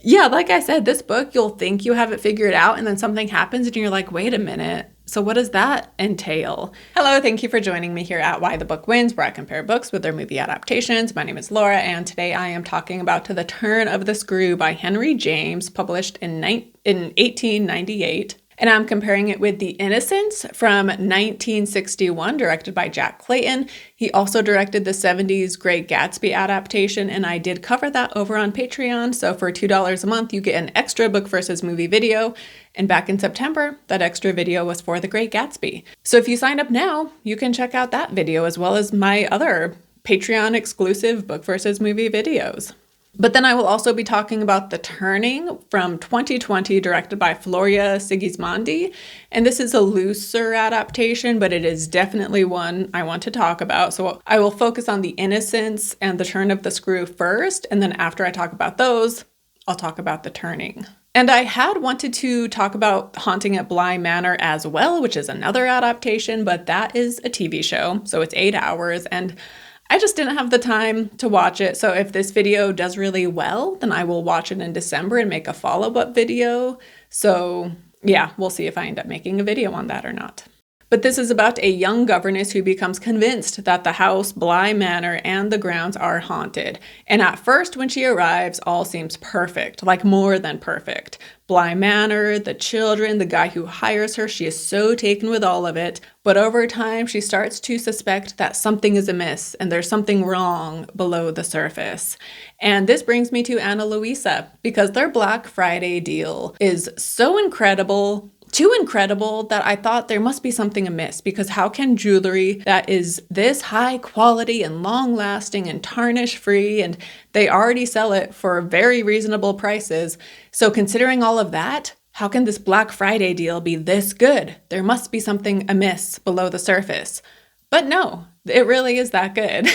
Yeah, like I said, this book, you'll think you have it figured out, and then something happens and you're like, wait a minute. So what does that entail? Hello, thank you for joining me here at Why the Book Wins, where I compare books with their movie adaptations. My name is Laura, and today I am talking about To the Turn of the Screw by Henry James, published in 1898. And I'm comparing it with The Innocents from 1961, directed by Jack Clayton. He also directed the 70s Great Gatsby adaptation, and I did cover that over on Patreon. So for $2 a month, you get an extra book versus movie video. And back in September, that extra video was for The Great Gatsby. So if you sign up now, you can check out that video as well as my other Patreon exclusive book versus movie videos. But then I will also be talking about The Turning from 2020, directed by Flora Sigismondi. And this is a looser adaptation, but it is definitely one I want to talk about. So I will focus on The Innocents and The Turn of the Screw first. And then after I talk about those, I'll talk about The Turning. And I had wanted to talk about Haunting at Bly Manor as well, which is another adaptation, but that is a TV show. So it's 8 hours, and I just didn't have the time to watch it. So if this video does really well, then I will watch it in December and make a follow-up video. So yeah, we'll see if I end up making a video on that or not. But this is about a young governess who becomes convinced that the house, Bly Manor, and the grounds are haunted. And at first, when she arrives, all seems perfect, like more than perfect. Bly Manor, the children, the guy who hires her, she is so taken with all of it. But over time, she starts to suspect that something is amiss and there's something wrong below the surface. And this brings me to Ana Luisa, because their Black Friday deal is so incredible. Too incredible that I thought there must be something amiss, because how can jewelry that is this high quality and long lasting and tarnish free, and they already sell it for very reasonable prices. So considering all of that, how can this Black Friday deal be this good? There must be something amiss below the surface. But no, it really is that good.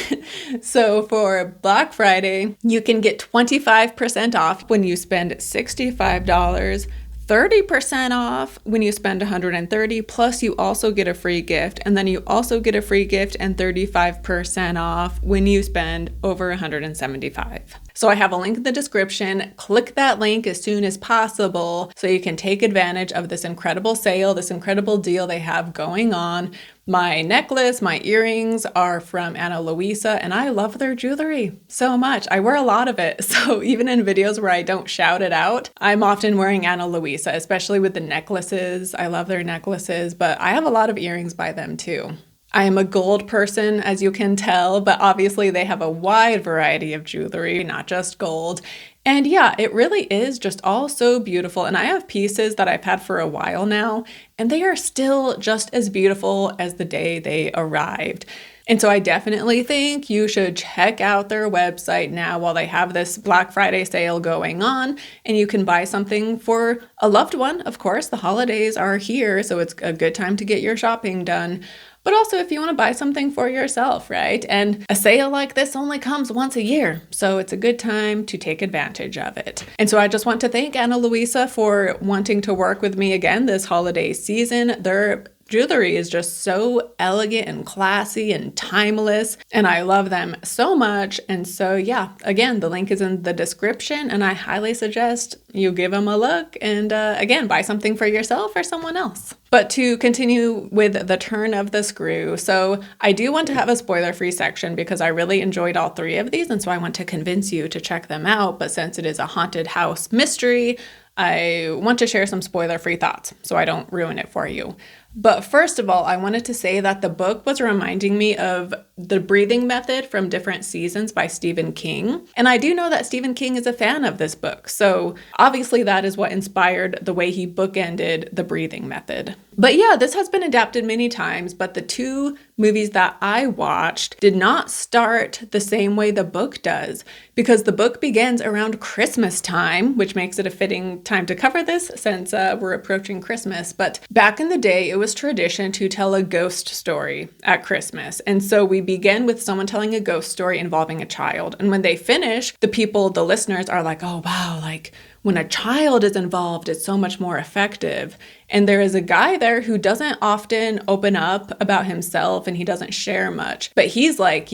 So for Black Friday, you can get 25% off when you spend $65. 30% off when you spend $130, plus you also get a free gift, and then you also get a free gift and 35% off when you spend over $175. So I have a link in the description. Click that link as soon as possible so you can take advantage of this incredible sale, this incredible deal they have going on. My necklace, my earrings are from Ana Luisa, and I love their jewelry so much. I wear a lot of it, so even in videos where I don't shout it out, I'm often wearing Ana Luisa, especially with the necklaces. I love their necklaces, but I have a lot of earrings by them too. I am a gold person, as you can tell, but obviously they have a wide variety of jewelry, not just gold. And yeah, it really is just all so beautiful. And I have pieces that I've had for a while now, and they are still just as beautiful as the day they arrived. And so I definitely think you should check out their website now while they have this Black Friday sale going on, and you can buy something for a loved one. Of course, the holidays are here, so it's a good time to get your shopping done. But also if you want to buy something for yourself, right? And a sale like this only comes once a year, so it's a good time to take advantage of it. And so I just want to thank Ana Luisa for wanting to work with me again this holiday season. Their jewelry is just so elegant and classy and timeless, and I love them so much. And so yeah, again, the link is in the description, and I highly suggest you give them a look and again, buy something for yourself or someone else. But to continue with The Turn of the Screw, so I do want to have a spoiler-free section because I really enjoyed all three of these, and so I want to convince you to check them out. But since it is a haunted house mystery, I want to share some spoiler-free thoughts so I don't ruin it for you. But first of all, I wanted to say that the book was reminding me of The Breathing Method from Different Seasons by Stephen King. And I do know that Stephen King is a fan of this book. So obviously that is what inspired the way he bookended The Breathing Method. But yeah, this has been adapted many times, but the two movies that I watched did not start the same way the book does, because the book begins around Christmas time, which makes it a fitting time to cover this since we're approaching Christmas. But back in the day, it was tradition to tell a ghost story at Christmas. And so we begin with someone telling a ghost story involving a child. And when they finish, the listeners are like, oh, wow, like when a child is involved, it's so much more effective. And there is a guy there who doesn't often open up about himself and he doesn't share much. But he's like,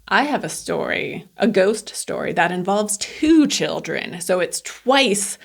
I have a story, a ghost story that involves 2 children. So it's twice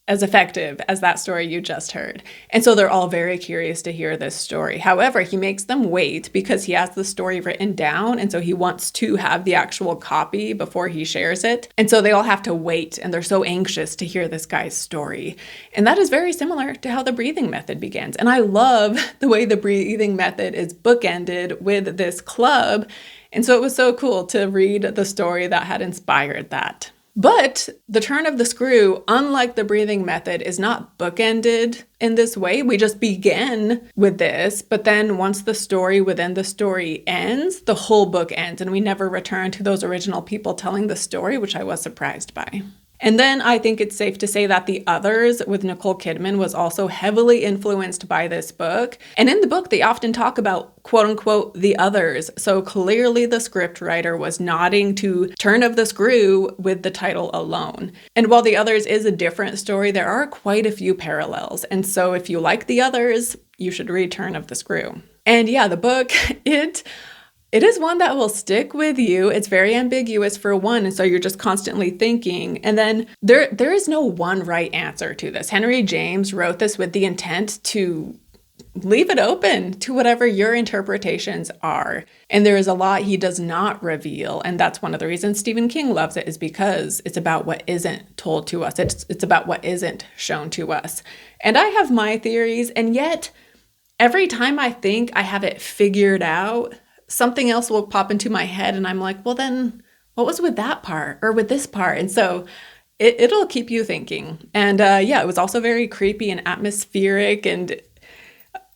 as effective as that story you just heard. And so they're all very curious to hear this story. However, he makes them wait because he has the story written down. And so he wants to have the actual copy before he shares it. And so they all have to wait, and they're so anxious to hear this guy's story. And that is very similar to how the breathing method begins. And I love the way the breathing method is bookended with this club. And so it was so cool to read the story that had inspired that. But the turn of the screw, unlike the breathing method, is not bookended in this way. We just begin with this, but then once the story within the story ends, the whole book ends, and we never return to those original people telling the story, which I was surprised by. And then I think it's safe to say that The Others with Nicole Kidman was also heavily influenced by this book. And in the book, they often talk about, quote unquote, the others. So clearly the scriptwriter was nodding to Turn of the Screw with the title alone. And while The Others is a different story, there are quite a few parallels. And so if you like The Others, you should read Turn of the Screw. And yeah, the book, It is one that will stick with you. It's very ambiguous for one, and so you're just constantly thinking. And then there is no one right answer to this. Henry James wrote this with the intent to leave it open to whatever your interpretations are. And there is a lot he does not reveal, and that's one of the reasons Stephen King loves it, is because it's about what isn't told to us. It's about what isn't shown to us. And I have my theories, and yet every time I think I have it figured out, something else will pop into my head and I'm like, well, then what was with that part or with this part? And so it'll keep you thinking. And yeah, it was also very creepy and atmospheric and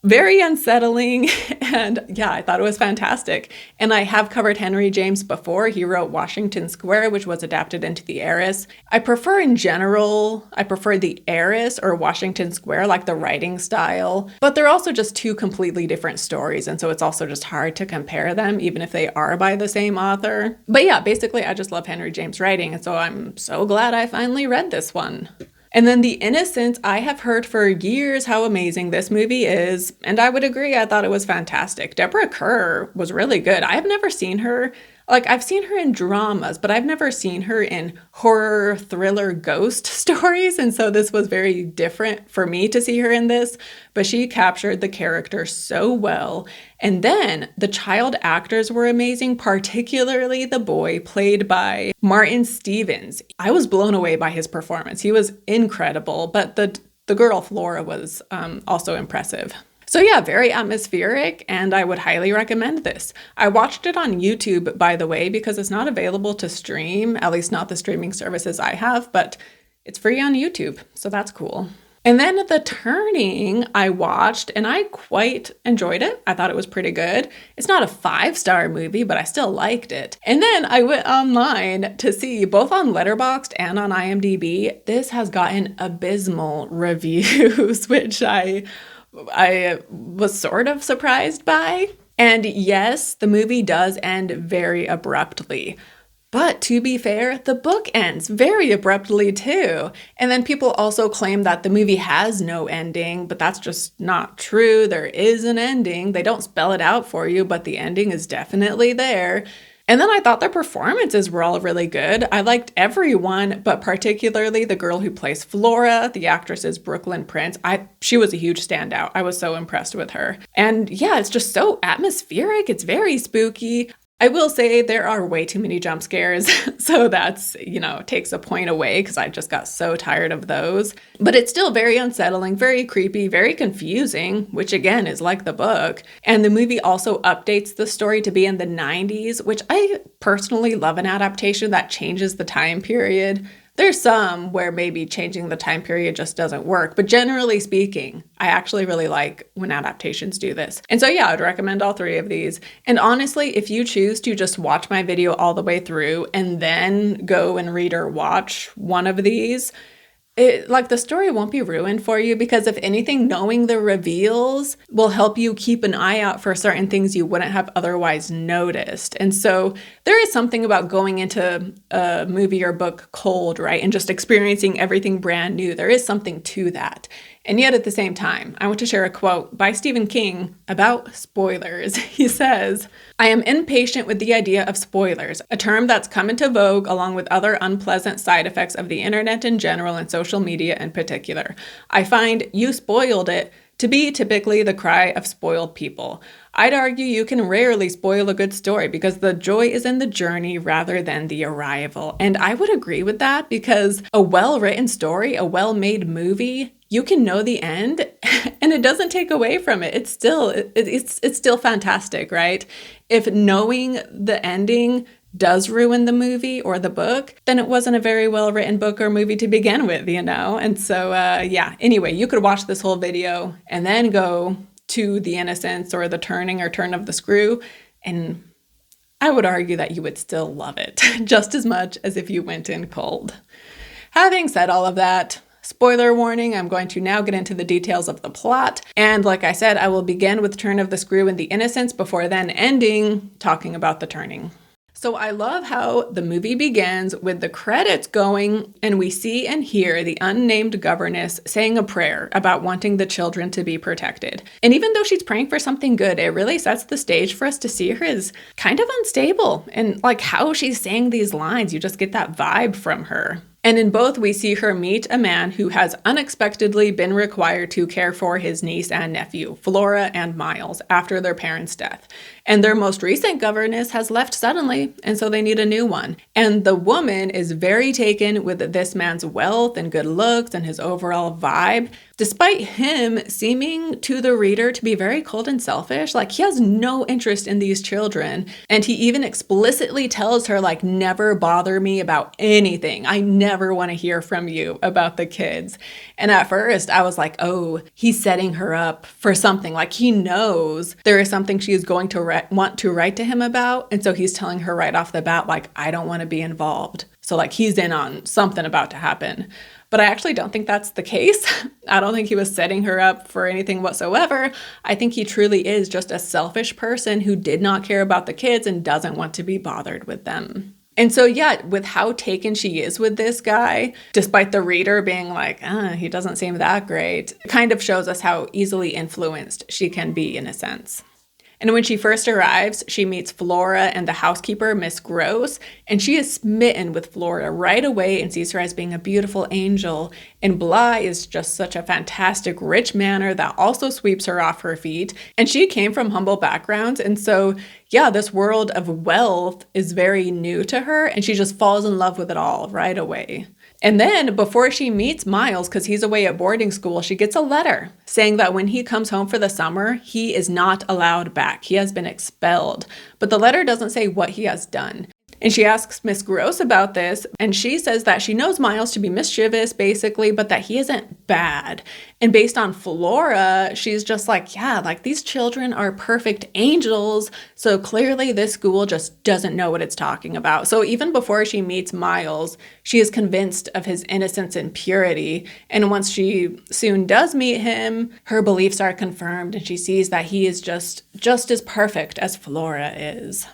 very unsettling. And yeah, I thought it was fantastic. And I have covered Henry James before. He wrote Washington Square, which was adapted into The Heiress. I prefer The Heiress or Washington Square, like the writing style. But they're also just 2 completely different stories. And so it's also just hard to compare them, even if they are by the same author. But yeah, basically, I just love Henry James' writing. And so I'm so glad I finally read this one. And then The Innocents, I have heard for years how amazing this movie is, and I would agree, I thought it was fantastic. Deborah Kerr was really good. I have never seen her, I've seen her in dramas, but I've never seen her in horror, thriller, ghost stories, and so this was very different for me to see her in this, but she captured the character so well. And then the child actors were amazing, particularly the boy played by Martin Stevens. I was blown away by his performance. He was incredible, but the girl Flora was also impressive. So yeah, very atmospheric, and I would highly recommend this. I watched it on YouTube, by the way, because it's not available to stream, at least not the streaming services I have, but it's free on YouTube, so that's cool. And then The Turning I watched, and I quite enjoyed it. I thought it was pretty good. It's not a 5-star movie, but I still liked it. And then I went online to see, both on Letterboxd and on IMDb, this has gotten abysmal reviews, which I was sort of surprised by. And yes, the movie does end very abruptly. But to be fair, the book ends very abruptly too. And then people also claim that the movie has no ending, but that's just not true. There is an ending. They don't spell it out for you, but the ending is definitely there. And then I thought their performances were all really good. I liked everyone, but particularly the girl who plays Flora. The actress is Brooklyn Prince. She was a huge standout. I was so impressed with her. And yeah, it's just so atmospheric. It's very spooky. I will say there are way too many jump scares, so that's, takes a point away because I just got so tired of those. But it's still very unsettling, very creepy, very confusing, which again is like the book. And the movie also updates the story to be in the 90s, which I personally love an adaptation that changes the time period. There's some where maybe changing the time period just doesn't work, but generally speaking, I actually really like when adaptations do this. And so yeah, I'd recommend all 3 of these. And honestly, if you choose to just watch my video all the way through and then go and read or watch one of these, the story won't be ruined for you, because if anything, knowing the reveals will help you keep an eye out for certain things you wouldn't have otherwise noticed. And so there is something about going into a movie or book cold, right? And just experiencing everything brand new. There is something to that. And yet at the same time, I want to share a quote by Stephen King about spoilers. He says, "I am impatient with the idea of spoilers, a term that's come into vogue along with other unpleasant side effects of the internet in general and social media in particular. I find 'you spoiled it' to be typically the cry of spoiled people. I'd argue you can rarely spoil a good story because the joy is in the journey rather than the arrival." And I would agree with that, because a well-written story, a well-made movie, you can know the end and it doesn't take away from it. It's still fantastic, right? If knowing the ending does ruin the movie or the book, then it wasn't a very well-written book or movie to begin with, you know? And so, anyway, you could watch this whole video and then go to the innocence or the turning or turn of the screw, and I would argue that you would still love it just as much as if you went in cold. Having said all of that, spoiler warning, I'm going to now get into the details of the plot. And like I said, I will begin with Turn of the Screw and the Innocents before then ending talking about the turning. So I love how the movie begins with the credits going and we see and hear the unnamed governess saying a prayer about wanting the children to be protected. And even though she's praying for something good, it really sets the stage for us to see her as kind of unstable. And like how she's saying these lines, you just get that vibe from her. And in both, we see her meet a man who has unexpectedly been required to care for his niece and nephew, Flora and Miles, after their parents' death. And their most recent governess has left suddenly, and so they need a new one. And the woman is very taken with this man's wealth and good looks and his overall vibe, despite him seeming to the reader to be very cold and selfish. Like, he has no interest in these children. And he even explicitly tells her, like, never bother me about anything. I never want to hear from you about the kids. And at first I was like, oh, he's setting her up for something. Like, he knows there is something she is going to want to write to him about. And so he's telling her right off the bat, like, I don't want to be involved. So like, he's in on something about to happen. But I actually don't think that's the case. I don't think he was setting her up for anything whatsoever. I think he truly is just a selfish person who did not care about the kids and doesn't want to be bothered with them. And so, yeah, with how taken she is with this guy, despite the reader being like, he doesn't seem that great, it kind of shows us how easily influenced she can be in a sense. And when she first arrives, she meets Flora and the housekeeper, Miss Grose, and she is smitten with Flora right away and sees her as being a beautiful angel. And Bly is just such a fantastic, rich manor that also sweeps her off her feet. And she came from humble backgrounds, and so, yeah, this world of wealth is very new to her, and she just falls in love with it all right away. And then before she meets Miles, because he's away at boarding school, she gets a letter saying that when he comes home for the summer, he is not allowed back. He has been expelled. But the letter doesn't say what he has done. And she asks Miss Grose about this, and she says that she knows Miles to be mischievous, basically, but that he isn't bad. And based on Flora, she's just like, yeah, like, these children are perfect angels, so clearly this school just doesn't know what it's talking about. So even before she meets Miles, she is convinced of his innocence and purity. And once she soon does meet him, her beliefs are confirmed, and she sees that he is just as perfect as Flora is.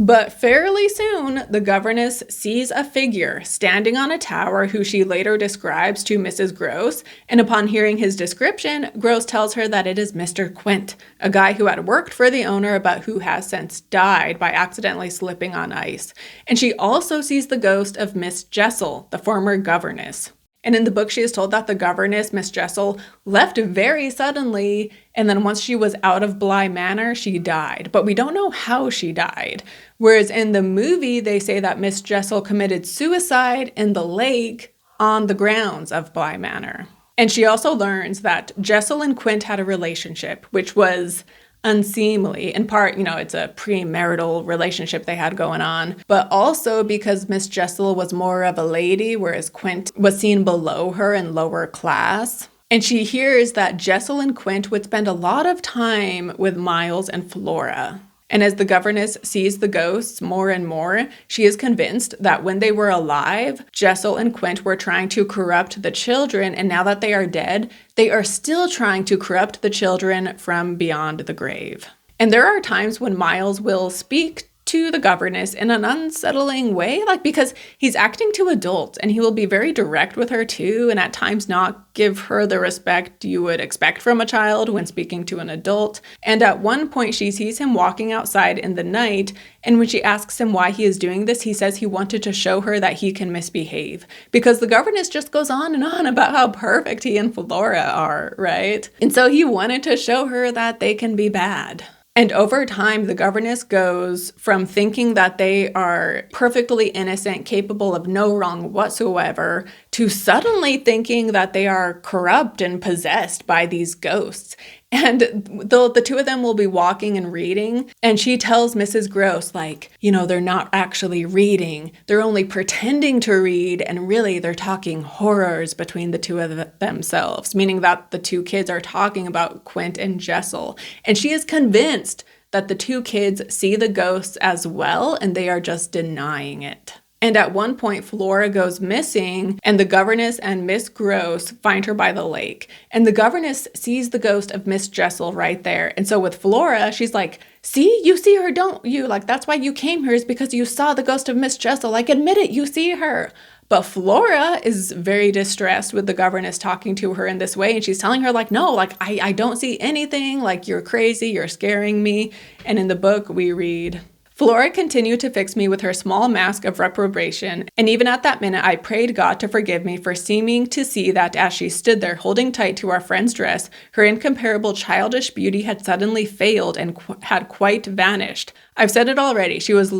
But fairly soon, the governess sees a figure standing on a tower who she later describes to Mrs. Grose, and upon hearing his description, Grose tells her that it is Mr. Quint, a guy who had worked for the owner but who has since died by accidentally slipping on ice. And she also sees the ghost of Miss Jessel, the former governess. And in the book, she is told that the governess, Miss Jessel, left very suddenly, and then once she was out of Bly Manor, she died. But we don't know how she died. Whereas in the movie, they say that Miss Jessel committed suicide in the lake on the grounds of Bly Manor. And she also learns that Jessel and Quint had a relationship, which was unseemly. In part, it's a premarital relationship they had going on, but also because Miss Jessel was more of a lady, whereas Quint was seen below her in lower class. And she hears that Jessel and Quint would spend a lot of time with Miles and Flora. And as the governess sees the ghosts more and more, she is convinced that when they were alive, Jessel and Quint were trying to corrupt the children, and now that they are dead, they are still trying to corrupt the children from beyond the grave. And there are times when Miles will speak to the governess in an unsettling way, like because he's acting to adults and he will be very direct with her too, and at times not give her the respect you would expect from a child when speaking to an adult. And at one point she sees him walking outside in the night, and when she asks him why he is doing this, he says he wanted to show her that he can misbehave, because the governess just goes on and on about how perfect he and Flora are, right? And so he wanted to show her that they can be bad. And over time, the governess goes from thinking that they are perfectly innocent, capable of no wrong whatsoever, to suddenly thinking that they are corrupt and possessed by these ghosts. And the two of them will be walking and reading, and she tells Mrs. Grose, like, you know, they're not actually reading. They're only pretending to read, and really they're talking horrors between the two of themselves, meaning that the two kids are talking about Quint and Jessel. And she is convinced that the two kids see the ghosts as well, and they are just denying it. And at one point, Flora goes missing, and the governess and Miss Grose find her by the lake. And the governess sees the ghost of Miss Jessel right there. And so with Flora, she's like, see, you see her, don't you? Like, that's why you came here, is because you saw the ghost of Miss Jessel. Like, admit it, you see her. But Flora is very distressed with the governess talking to her in this way. And she's telling her, like, no, like, I don't see anything. Like, you're crazy, you're scaring me. And in the book, we read, Flora continued to fix me with her small mask of reprobation, and even at that minute I prayed God to forgive me for seeming to see that as she stood there holding tight to our friend's dress, her incomparable childish beauty had suddenly failed and had quite vanished. I've said it already, she was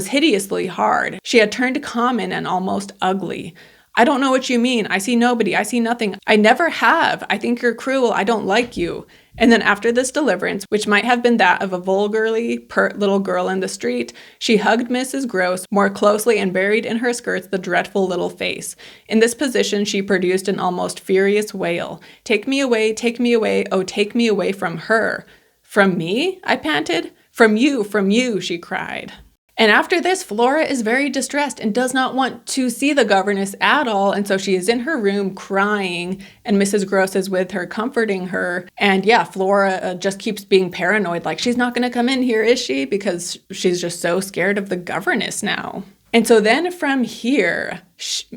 hideously hard. She had turned common and almost ugly. I don't know what you mean. I see nobody. I see nothing. I never have. I think you're cruel. I don't like you. And then after this deliverance, which might have been that of a vulgarly pert little girl in the street, she hugged Mrs. Grose more closely and buried in her skirts the dreadful little face. In this position, she produced an almost furious wail. Take me away, oh, take me away from her. From me? I panted. From you, she cried. And after this, Flora is very distressed and does not want to see the governess at all. And so she is in her room crying, and Mrs. Grose is with her, comforting her. And yeah, Flora just keeps being paranoid, like, she's not going to come in here, is she? Because she's just so scared of the governess now. And so then from here,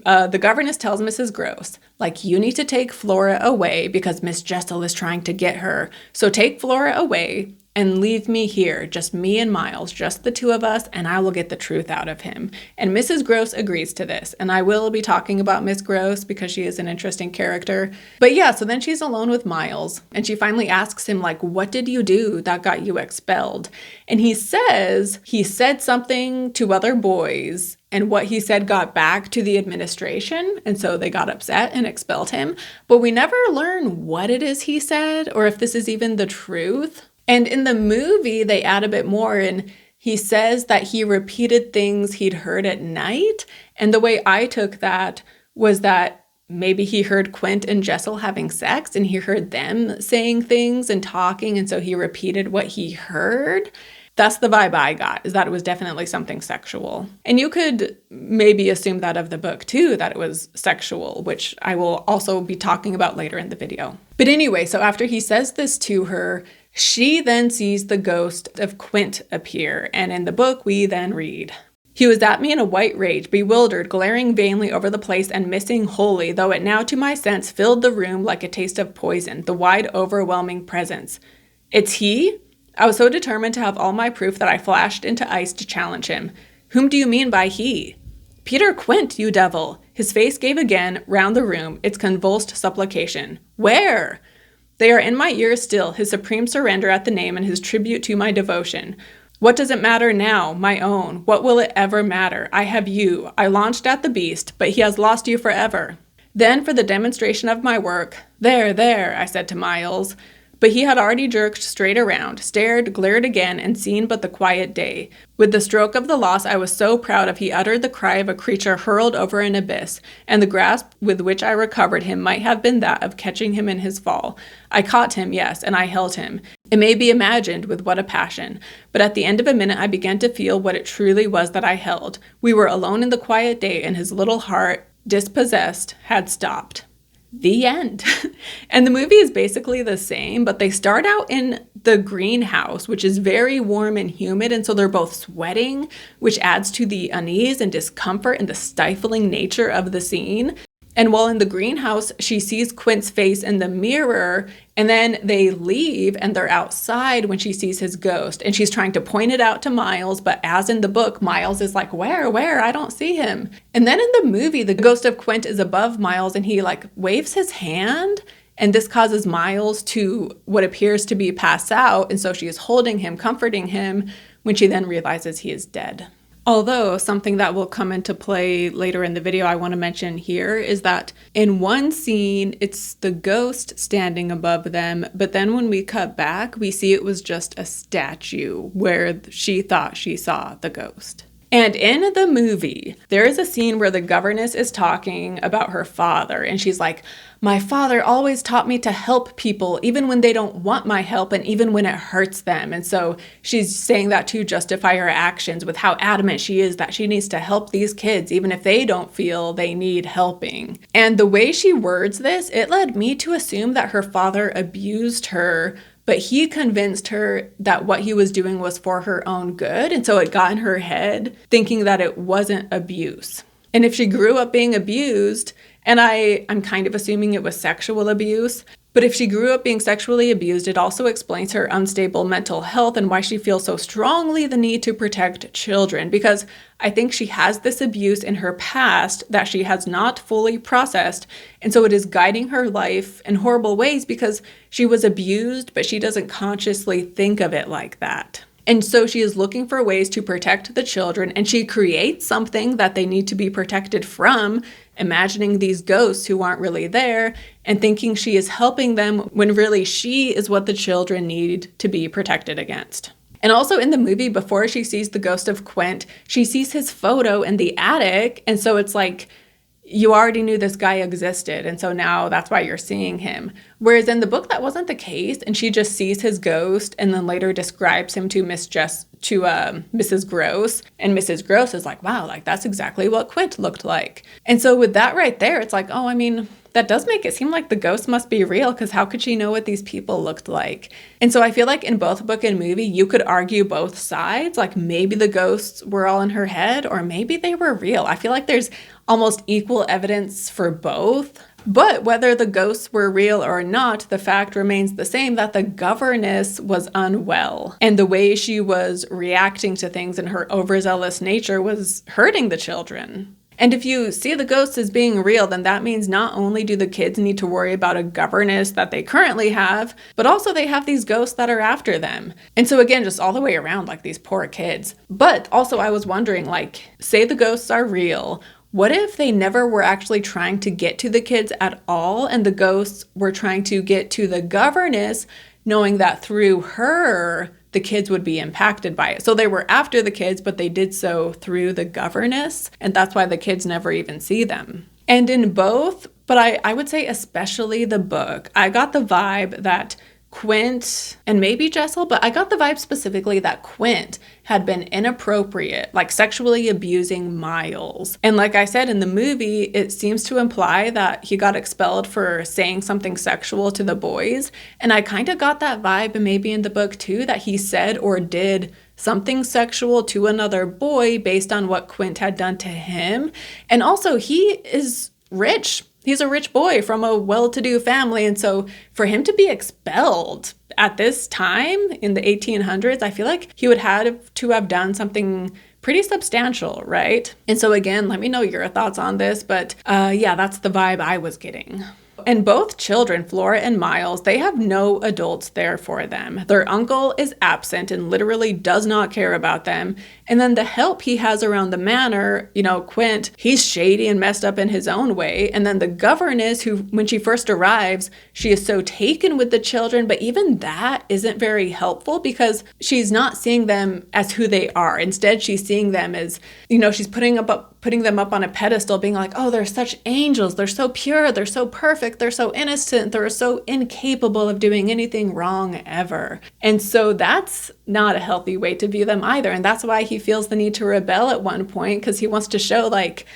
the governess tells Mrs. Grose, like, you need to take Flora away because Miss Jessel is trying to get her. So take Flora away and leave me here, just me and Miles, just the two of us, and I will get the truth out of him. And Mrs. Grose agrees to this, and I will be talking about Miss Grose because she is an interesting character. But yeah, so then she's alone with Miles, and she finally asks him, like, what did you do that got you expelled? And he says he said something to other boys, and what he said got back to the administration, and so they got upset and expelled him. But we never learn what it is he said, or if this is even the truth. And in the movie, they add a bit more, and he says that he repeated things he'd heard at night. And the way I took that was that maybe he heard Quint and Jessel having sex, and he heard them saying things and talking, and so he repeated what he heard. That's the vibe I got, is that it was definitely something sexual. And you could maybe assume that of the book too, that it was sexual, which I will also be talking about later in the video. But anyway, so after he says this to her, she then sees the ghost of Quint appear, and in the book we then read, he was at me in a white rage, bewildered, glaring vainly over the place and missing wholly, though it now to my sense filled the room like a taste of poison, the wide overwhelming presence. It's he? I was so determined to have all my proof that I flashed into ice to challenge him. Whom do you mean by he? Peter Quint, you devil! His face gave again, round the room, its convulsed supplication. Where? They are in my ears still, his supreme surrender at the name and his tribute to my devotion. What does it matter now, my own? What will it ever matter? I have you. I launched at the beast, but he has lost you forever. Then for the demonstration of my work, there, I said to Miles. But he had already jerked straight around, stared, glared again, and seen but the quiet day. With the stroke of the loss I was so proud of, he uttered the cry of a creature hurled over an abyss, and the grasp with which I recovered him might have been that of catching him in his fall. I caught him, yes, and I held him. It may be imagined with what a passion, but at the end of a minute I began to feel what it truly was that I held. We were alone in the quiet day, and his little heart, dispossessed, had stopped. The end. And the movie is basically the same, but they start out in the greenhouse, which is very warm and humid. And so they're both sweating, which adds to the unease and discomfort and the stifling nature of the scene. And while in the greenhouse, she sees Quint's face in the mirror, and then they leave and they're outside when she sees his ghost. And she's trying to point it out to Miles, but as in the book, Miles is like, where? I don't see him. And then in the movie, the ghost of Quint is above Miles and he like waves his hand. And this causes Miles to what appears to be pass out. And so she is holding him, comforting him, when she then realizes he is dead. Although something that will come into play later in the video I want to mention here is that in one scene, it's the ghost standing above them. But then when we cut back, we see it was just a statue where she thought she saw the ghost. And in the movie, there is a scene where the governess is talking about her father. And she's like, my father always taught me to help people, even when they don't want my help and even when it hurts them. And so she's saying that to justify her actions with how adamant she is that she needs to help these kids, even if they don't feel they need helping. And the way she words this, it led me to assume that her father abused her, but he convinced her that what he was doing was for her own good. And so it got in her head thinking that it wasn't abuse. And if she grew up being abused, and I'm kind of assuming it was sexual abuse, but if she grew up being sexually abused, it also explains her unstable mental health and why she feels so strongly the need to protect children. Because I think she has this abuse in her past that she has not fully processed. And so it is guiding her life in horrible ways because she was abused, but she doesn't consciously think of it like that. And so she is looking for ways to protect the children, and she creates something that they need to be protected from, imagining these ghosts who aren't really there and thinking she is helping them when really she is what the children need to be protected against. And also in the movie, before she sees the ghost of Quint, she sees his photo in the attic. And so it's like, you already knew this guy existed, and so now that's why you're seeing him. Whereas in the book, that wasn't the case, and she just sees his ghost and then later describes him to Mrs. Grose, and Mrs. Grose is like, wow, like that's exactly what Quint looked like. And so with that right there, it's like, oh, I mean, that does make it seem like the ghost must be real, because how could she know what these people looked like? And so I feel like in both book and movie, you could argue both sides. Like maybe the ghosts were all in her head, or maybe they were real. I feel like there's almost equal evidence for both. But whether the ghosts were real or not, the fact remains the same that the governess was unwell. And the way she was reacting to things in her overzealous nature was hurting the children. And if you see the ghosts as being real, then that means not only do the kids need to worry about a governess that they currently have, but also they have these ghosts that are after them. And so again, just all the way around, like these poor kids. But also I was wondering, like, say the ghosts are real, what if they never were actually trying to get to the kids at all, and the ghosts were trying to get to the governess, knowing that through her, the kids would be impacted by it. So they were after the kids, but they did so through the governess, and that's why the kids never even see them. And in both, but I would say especially the book, I got the vibe that Quint, and maybe Jessel, but I got the vibe specifically that Quint had been inappropriate, like sexually abusing Miles. And like I said, in the movie, it seems to imply that he got expelled for saying something sexual to the boys. And I kind of got that vibe, and maybe in the book too, that he said or did something sexual to another boy based on what Quint had done to him. And also, he is rich. He's a rich boy from a well-to-do family. And so for him to be expelled at this time in the 1800s, I feel like he would have to have done something pretty substantial, right? And so again, let me know your thoughts on this. But yeah, that's the vibe I was getting. And both children, Flora and Miles, they have no adults there for them. Their uncle is absent and literally does not care about them. And then the help he has around the manor, Quint, he's shady and messed up in his own way. And then the governess, who, when she first arrives, she is so taken with the children, but even that isn't very helpful because she's not seeing them as who they are. Instead, she's seeing them as, she's putting them up on a pedestal, being like, oh, they're such angels. They're so pure. They're so perfect. They're so innocent. They're so incapable of doing anything wrong ever. And so that's not a healthy way to view them either. And that's why he feels the need to rebel at one point, because he wants to show, like,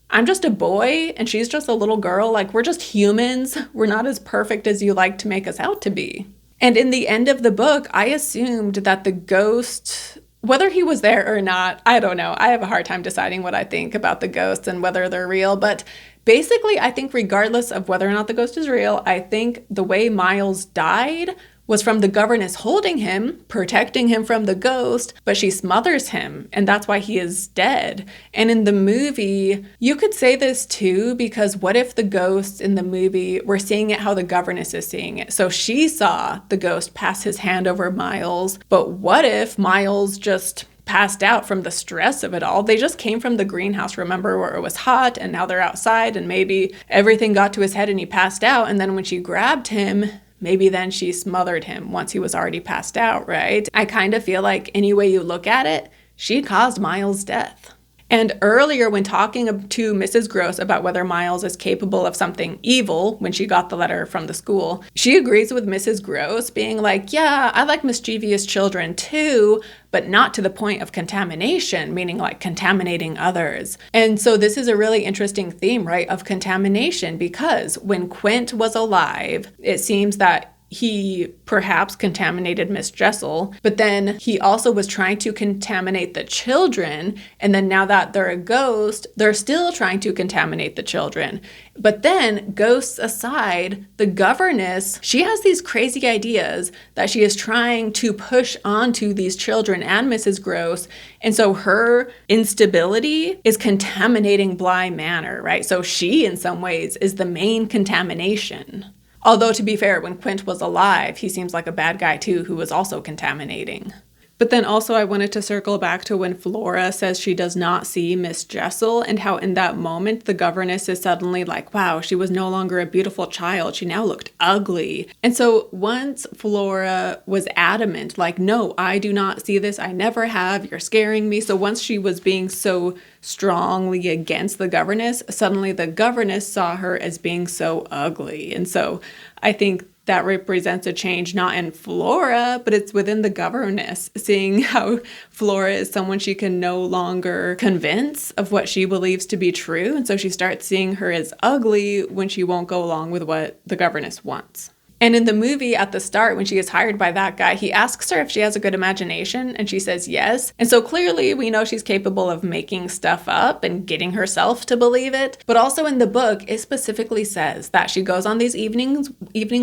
I'm just a boy and she's just a little girl. Like, we're just humans. We're not as perfect as you like to make us out to be. And in the end of the book, I assumed that the ghost, whether he was there or not, I don't know. I have a hard time deciding what I think about the ghosts and whether they're real. But basically, I think regardless of whether or not the ghost is real, I think the way Miles died was from the governess holding him, protecting him from the ghost, but she smothers him, and that's why he is dead. And in the movie, you could say this too, because what if the ghosts in the movie were seeing it how the governess is seeing it? So she saw the ghost pass his hand over Miles, but what if Miles just passed out from the stress of it all? They just came from the greenhouse, remember, where it was hot, and now they're outside, and maybe everything got to his head and he passed out, and then when she grabbed him, maybe then she smothered him once he was already passed out, right? I kind of feel like any way you look at it, she caused Miles' death. And earlier, when talking to Mrs. Grose about whether Miles is capable of something evil, when she got the letter from the school, she agrees with Mrs. Grose, being like, yeah, I like mischievous children too, but not to the point of contamination, meaning like contaminating others. And so this is a really interesting theme, right, of contamination, because when Quint was alive, it seems that he perhaps contaminated Miss Jessel, but then he also was trying to contaminate the children. And then now that they're a ghost, they're still trying to contaminate the children. But then, ghosts aside, the governess, she has these crazy ideas that she is trying to push onto these children and Mrs. Grose. And so her instability is contaminating Bly Manor, right? So she, in some ways, is the main contamination. Although, to be fair, when Quint was alive, he seems like a bad guy too, who was also contaminating. But then also I wanted to circle back to when Flora says she does not see Miss Jessel, and how in that moment the governess is suddenly like, wow, she was no longer a beautiful child. She now looked ugly. And so once Flora was adamant, like, no, I do not see this. I never have. You're scaring me. So once she was being so strongly against the governess, suddenly the governess saw her as being so ugly. And so I think that represents a change not in Flora, but it's within the governess, seeing how Flora is someone she can no longer convince of what she believes to be true. And so she starts seeing her as ugly when she won't go along with what the governess wants. And in the movie at the start, when she is hired by that guy, he asks her if she has a good imagination, and she says yes. And so clearly we know she's capable of making stuff up and getting herself to believe it. But also in the book, it specifically says that she goes on these evening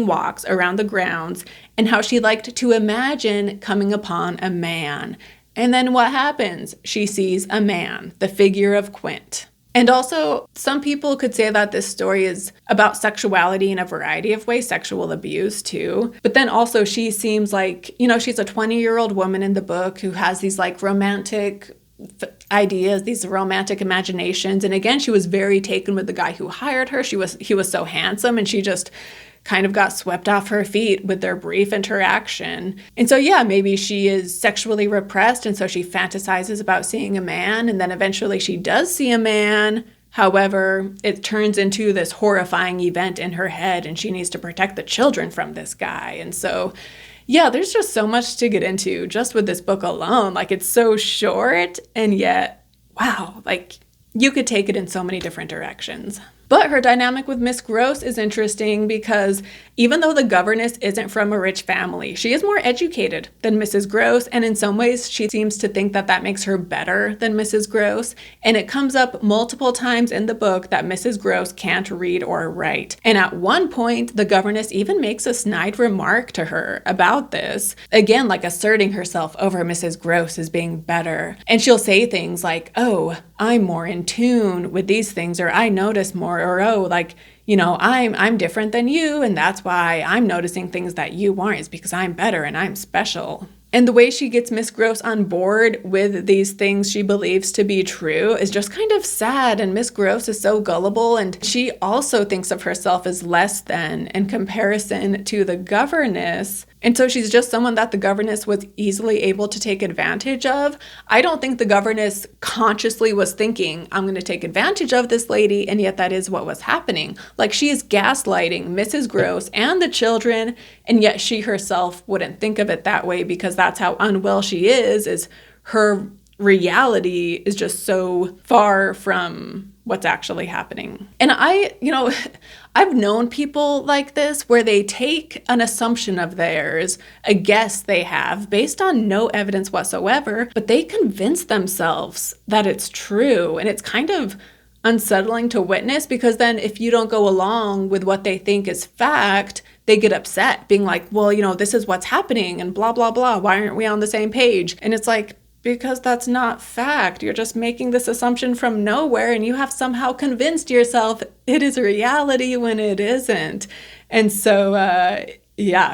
walks around the grounds, and how she liked to imagine coming upon a man. And then what happens? She sees a man, the figure of Quint. And also, some people could say that this story is about sexuality in a variety of ways, sexual abuse too. But then also she seems like, she's a 20-year-old woman in the book who has these like romantic ideas, these romantic imaginations. And again, she was very taken with the guy who hired her. He was so handsome, and she just kind of got swept off her feet with their brief interaction. And so, yeah, maybe she is sexually repressed, and so she fantasizes about seeing a man, and then eventually she does see a man. However, it turns into this horrifying event in her head, and she needs to protect the children from this guy. And so, yeah, there's just so much to get into just with this book alone. Like, it's so short, and yet, wow, like, you could take it in so many different directions. But her dynamic with Miss Grose is interesting because even though the governess isn't from a rich family, she is more educated than Mrs. Grose, and in some ways she seems to think that that makes her better than Mrs. Grose. And it comes up multiple times in the book that Mrs. Grose can't read or write. And at one point, the governess even makes a snide remark to her about this, again, like asserting herself over Mrs. Grose as being better. And she'll say things like, oh, I'm more in tune with these things, or I notice more, or oh, like, I'm different than you, and that's why I'm noticing things that you aren't, is because I'm better and I'm special. And the way she gets Miss Grose on board with these things she believes to be true is just kind of sad. And Miss Grose is so gullible, and she also thinks of herself as less than in comparison to the governess. And so she's just someone that the governess was easily able to take advantage of. I don't think the governess consciously was thinking, I'm going to take advantage of this lady, and yet that is what was happening. Like, she is gaslighting Mrs. Grose and the children, and yet she herself wouldn't think of it that way because that's how unwell she is her reality is just so far from what's actually happening. And I've known people like this where they take an assumption of theirs, a guess they have based on no evidence whatsoever, but they convince themselves that it's true. And it's kind of unsettling to witness, because then if you don't go along with what they think is fact, they get upset, being like, well, this is what's happening and blah, blah, blah. Why aren't we on the same page? And it's like, because that's not fact. You're just making this assumption from nowhere, and you have somehow convinced yourself it is reality when it isn't. And so,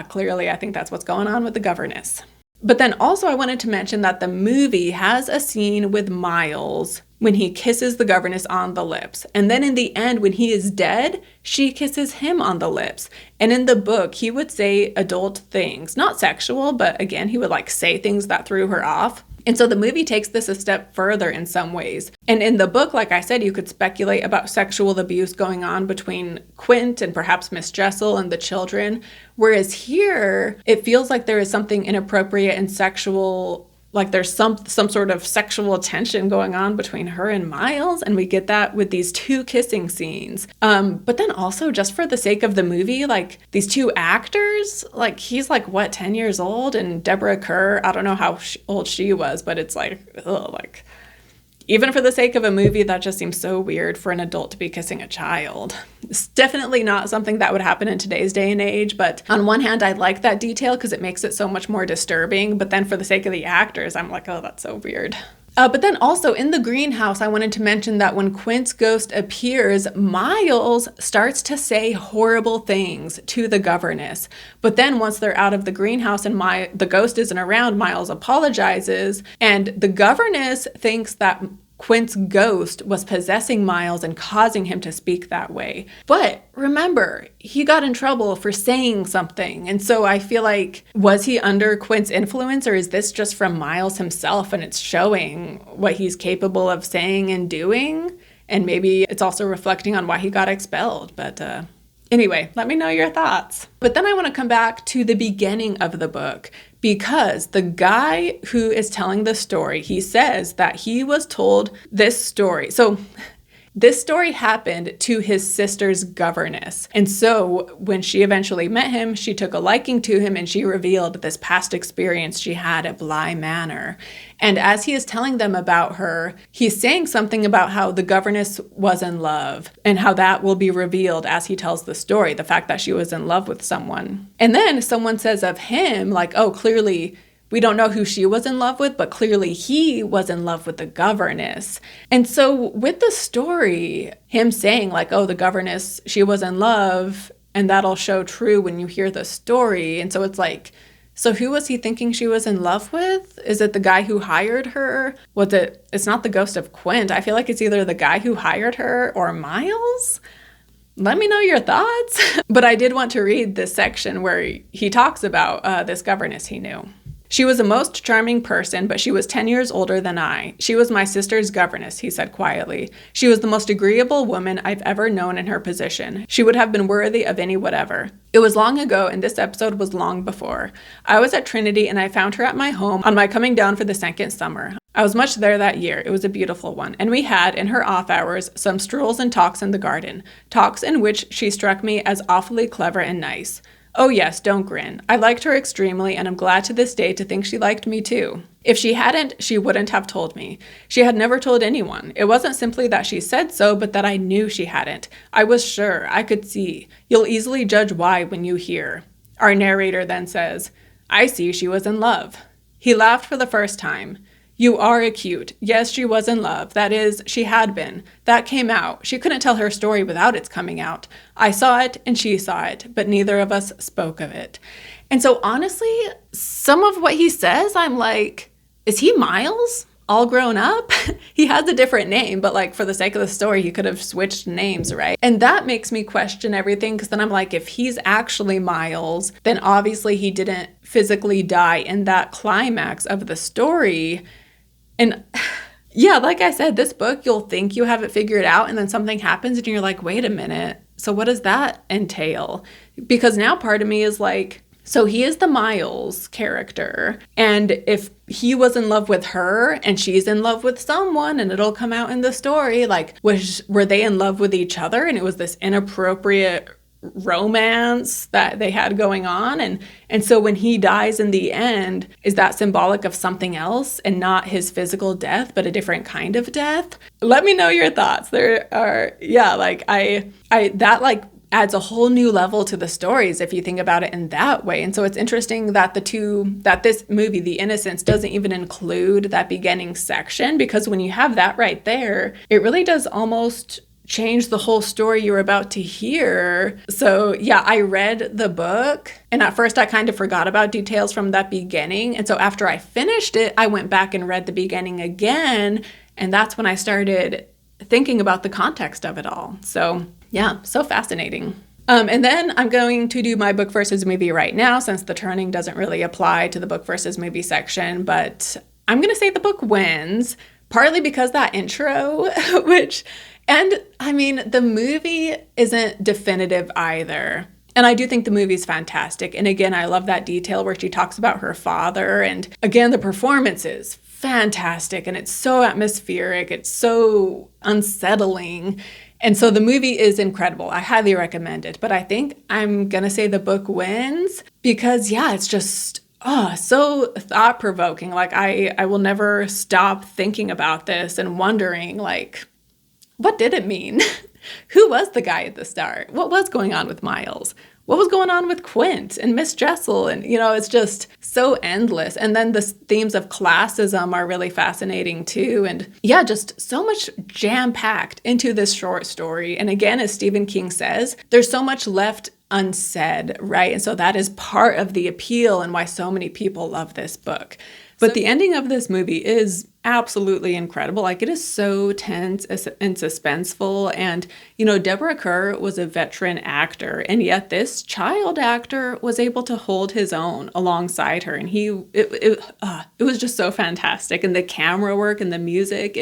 clearly I think that's what's going on with the governess. But then also I wanted to mention that the movie has a scene with Miles when he kisses the governess on the lips. And then in the end, when he is dead, she kisses him on the lips. And in the book, he would say adult things, not sexual, but again, he would say things that threw her off. And so the movie takes this a step further in some ways. And in the book, like I said, you could speculate about sexual abuse going on between Quint and perhaps Miss Jessel and the children. Whereas here, it feels like there is something inappropriate and sexual, like there's some sort of sexual tension going on between her and Miles. And we get that with these two kissing scenes. But then also, just for the sake of the movie, these two actors, he's 10 years old, and Deborah Kerr, I don't know how old she was, but it's even for the sake of a movie, that just seems so weird for an adult to be kissing a child. It's definitely not something that would happen in today's day and age, but on one hand, I like that detail because it makes it so much more disturbing, but then for the sake of the actors, I'm like, oh, that's so weird. But then also in the greenhouse, I wanted to mention that when Quint's ghost appears, Miles starts to say horrible things to the governess. But then once they're out of the greenhouse and the ghost isn't around, Miles apologizes, and the governess thinks that Quint's ghost was possessing Miles and causing him to speak that way. But remember, he got in trouble for saying something. And so I feel like, was he under Quint's influence, or is this just from Miles himself and it's showing what he's capable of saying and doing? And maybe it's also reflecting on why he got expelled. But anyway, let me know your thoughts. But then I want to come back to the beginning of the book, because the guy who is telling the story, he says that he was told this story. So this story happened to his sister's governess. And so when she eventually met him, she took a liking to him, and she revealed this past experience she had at Bly Manor. And as he is telling them about her, he's saying something about how the governess was in love, and how that will be revealed as he tells the story, the fact that she was in love with someone. And then someone says of him, oh, clearly we don't know who she was in love with, but clearly he was in love with the governess. And so with the story, him saying oh, the governess, she was in love, and that'll show true when you hear the story. And so it's so who was he thinking she was in love with? Is it the guy who hired her? It's not the ghost of Quint. I feel like it's either the guy who hired her or Miles. Let me know your thoughts. But I did want to read this section where he talks about this governess he knew. She was a most charming person, but she was 10 years older than I. She was my sister's governess, he said quietly. She was the most agreeable woman I've ever known in her position. She would have been worthy of any whatever. It was long ago, and this episode was long before. I was at Trinity, and I found her at my home on my coming down for the second summer. I was much there that year. It was a beautiful one. And we had, in her off hours, some strolls and talks in the garden. Talks in which she struck me as awfully clever and nice. Oh yes, don't grin. I liked her extremely, and I'm glad to this day to think she liked me too. If she hadn't, she wouldn't have told me. She had never told anyone. It wasn't simply that she said so, but that I knew she hadn't. I was sure. I could see. You'll easily judge why when you hear. Our narrator then says, I see she was in love. He laughed for the first time. You are acute. Yes, she was in love. That is, she had been. That came out. She couldn't tell her story without its coming out. I saw it and she saw it, but neither of us spoke of it. And so honestly, some of what he says, I'm like, is he Miles? All grown up? He has a different name, but for the sake of the story, he could have switched names, right? And that makes me question everything, because then I'm like, if he's actually Miles, then obviously he didn't physically die in that climax of the story. And yeah, like I said, this book, you'll think you have it figured out, and then something happens and you're like, wait a minute. So what does that entail? Because now part of me is like, So he is the Miles character. And if he was in love with her and she's in love with someone, and it'll come out in the story, like, were they in love with each other? And it was this inappropriate romance that they had going on. And so when he dies in the end, is that symbolic of something else and not his physical death, but a different kind of death? Let me know your thoughts. There are, yeah, like that like adds a whole new level to the stories if you think about it in that way. And so it's interesting that this movie, The Innocents, doesn't even include that beginning section, because when you have that right there, it really does almost change the whole story you're about to hear. So yeah, I read the book, and at first I kind of forgot about details from that beginning. And so after I finished it, I went back and read the beginning again, and that's when I started thinking about the context of it all. So yeah, so fascinating. And then I'm going to do my book versus movie right now, since the turning doesn't really apply to the book versus movie section, but I'm going to say the book wins, partly because that intro, and I mean, the movie isn't definitive either. And I do think the movie's fantastic. And again, I love that detail where she talks about her father. And again, the performance is fantastic. And it's so atmospheric. It's so unsettling. And so the movie is incredible. I highly recommend it. But I think I'm going to say the book wins because, yeah, it's just so thought-provoking. Like, I will never stop thinking about this and wondering, like, what did it mean? Who was the guy at the start? What was going on with Miles? What was going on with Quint and Miss Jessel? And, it's just so endless. And then the themes of classism are really fascinating too. And yeah, just so much jam-packed into this short story. And again, as Stephen King says, there's so much left unsaid, right? And so that is part of the appeal and why so many people love this book. But the ending of this movie is absolutely incredible. Like, it is so tense and suspenseful. And, Deborah Kerr was a veteran actor, and yet this child actor was able to hold his own alongside her. And it was just so fantastic. And the camera work and the music,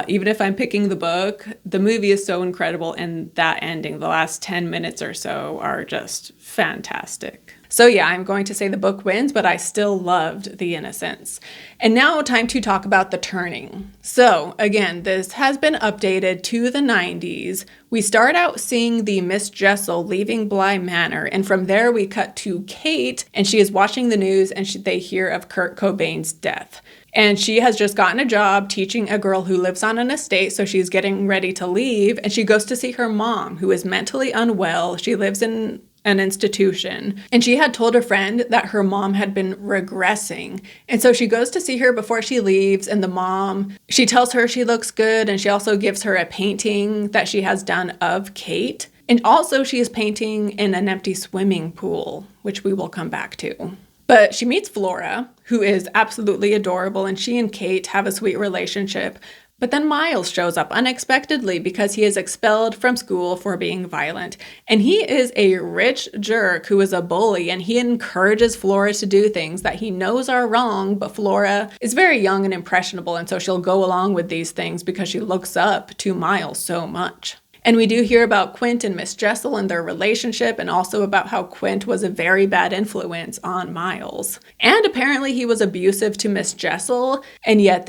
even if I'm picking the book, the movie is so incredible. And that ending, the last 10 minutes or so, are just fantastic. So yeah, I'm going to say the book wins, but I still loved The Innocents. And now time to talk about The Turning. So again, this has been updated to the 90s. We start out seeing the Miss Jessel leaving Bly Manor, and from there we cut to Kate, and she is watching the news, and they hear of Kurt Cobain's death. And she has just gotten a job teaching a girl who lives on an estate, so she's getting ready to leave, and she goes to see her mom, who is mentally unwell. She lives in an institution. And she had told a friend that her mom had been regressing. And so she goes to see her before she leaves, and the mom, she tells her she looks good, and she also gives her a painting that she has done of Kate. And also she is painting in an empty swimming pool, which we will come back to. But she meets Flora, who is absolutely adorable, and she and Kate have a sweet relationship. But then Miles shows up unexpectedly because he is expelled from school for being violent. And he is a rich jerk who is a bully, and he encourages Flora to do things that he knows are wrong, but Flora is very young and impressionable, and so she'll go along with these things because she looks up to Miles so much. And we do hear about Quint and Miss Jessel and their relationship, and also about how Quint was a very bad influence on Miles. And apparently he was abusive to Miss Jessel, and yet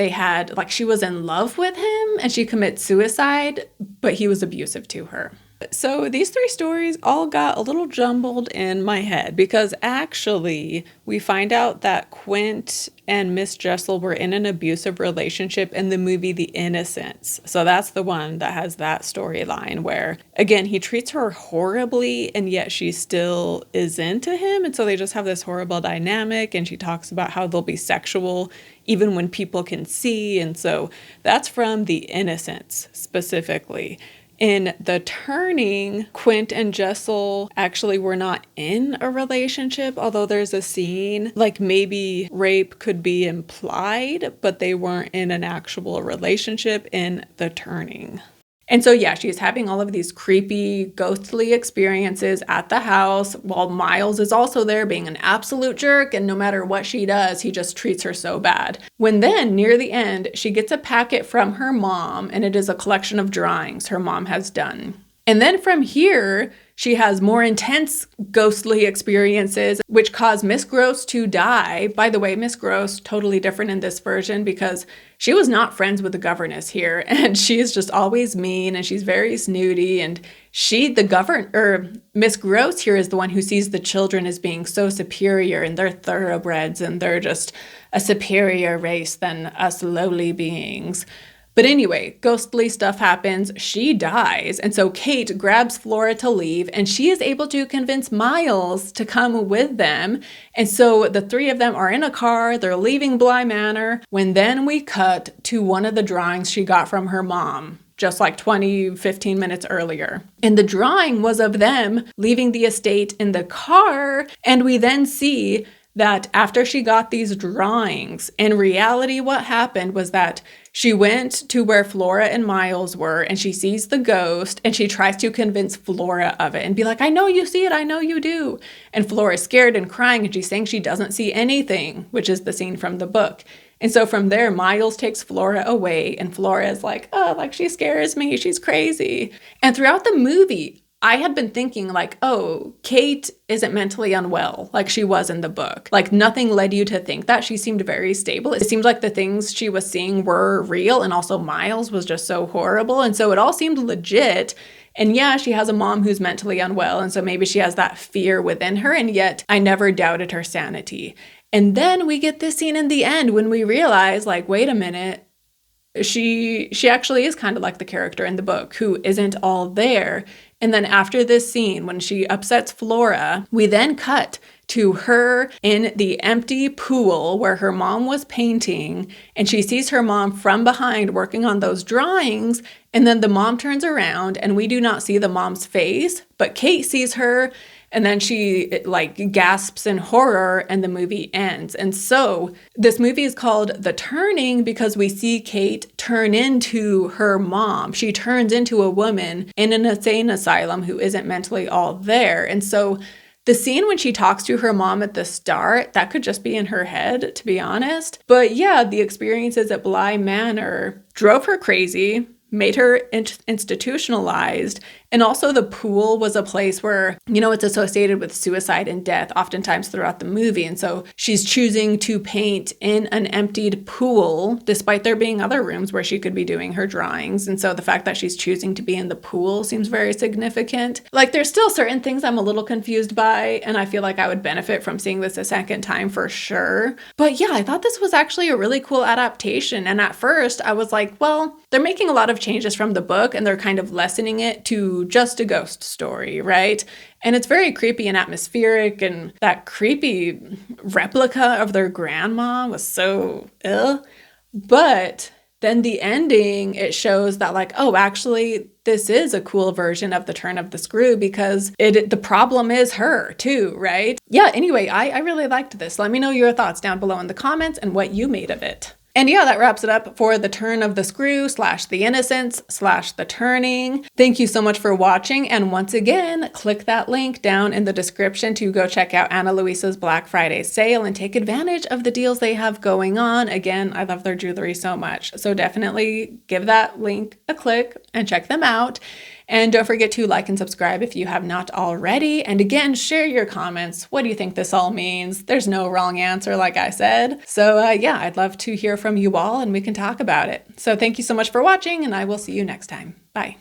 she was in love with him, and she commits suicide, but he was abusive to her. So these three stories all got a little jumbled in my head, because actually we find out that Quint and Miss Jessel were in an abusive relationship in the movie The Innocents. So that's the one that has that storyline where, again, he treats her horribly, and yet she still is into him. And so they just have this horrible dynamic, and she talks about how they'll be sexual even when people can see. And so that's from The Innocents specifically. In The Turning, Quint and Jessel actually were not in a relationship, although there's a scene like maybe rape could be implied, but they weren't in an actual relationship in The Turning. And so, yeah, she's having all of these creepy, ghostly experiences at the house while Miles is also there being an absolute jerk, and no matter what she does, he just treats her so bad. When then, near the end, she gets a packet from her mom, and it is a collection of drawings her mom has done. And then from here, She has more intense ghostly experiences, which cause Miss Grose to die. By the way, Miss Grose, totally different in this version because she was not friends with the governess here, and she's just always mean, and she's very snooty, and Miss Grose here is the one who sees the children as being so superior, and they're thoroughbreds, and they're just a superior race than us lowly beings. But anyway, ghostly stuff happens. She dies. And so Kate grabs Flora to leave, and she is able to convince Miles to come with them. And so the three of them are in a car. They're leaving Bly Manor when then we cut to one of the drawings she got from her mom, just like 15 minutes earlier. And the drawing was of them leaving the estate in the car. And we then see that after she got these drawings, in reality, what happened was that she went to where Flora and Miles were, and she sees the ghost, and she tries to convince Flora of it and be like, I know you see it, I know you do. And Flora is scared and crying, and she's saying she doesn't see anything, which is the scene from the book. And so from there, Miles takes Flora away, and Flora is like, oh, like she scares me, she's crazy. And throughout the movie, I had been thinking like, oh, Kate isn't mentally unwell like she was in the book. Like nothing led you to think that. She seemed very stable. It seemed like the things she was seeing were real, and also Miles was just so horrible. And so it all seemed legit. And yeah, she has a mom who's mentally unwell, and so maybe she has that fear within her, and yet I never doubted her sanity. And then we get this scene in the end when we realize like, wait a minute, she actually is kind of like the character in the book who isn't all there. And then after this scene, when she upsets Flora, we then cut to her in the empty pool where her mom was painting, and she sees her mom from behind working on those drawings. And then the mom turns around, and we do not see the mom's face, but Kate sees her. And then she like gasps in horror, and the movie ends. And so this movie is called The Turning because we see Kate turn into her mom. She turns into a woman in an insane asylum who isn't mentally all there. And so the scene when she talks to her mom at the start, that could just be in her head, to be honest. But yeah, the experiences at Bly Manor drove her crazy, made her institutionalized. And also the pool was a place where, you know, it's associated with suicide and death oftentimes throughout the movie. And so she's choosing to paint in an emptied pool, despite there being other rooms where she could be doing her drawings. And so the fact that she's choosing to be in the pool seems very significant. Like there's still certain things I'm a little confused by, and I feel like I would benefit from seeing this a second time for sure. But yeah, I thought this was actually a really cool adaptation. And at first I was like, well, they're making a lot of changes from the book, and they're kind of lessening it to just a ghost story, right? And it's very creepy and atmospheric, and that creepy replica of their grandma was so ill. But then the ending, it shows that like, oh, actually, this is a cool version of the turn of the screw because the problem is her too, right? Yeah, anyway, I really liked this. Let me know your thoughts down below in the comments and what you made of it. And yeah, that wraps it up for the turn of the screw / the innocence / the turning. Thank you so much for watching. And once again, click that link down in the description to go check out Ana Luisa's Black Friday sale and take advantage of the deals they have going on. Again, I love their jewelry so much. So definitely give that link a click and check them out. And don't forget to like and subscribe if you have not already. And again, share your comments. What do you think this all means? There's no wrong answer, like I said. So yeah, I'd love to hear from you all and we can talk about it. So thank you so much for watching, and I will see you next time. Bye.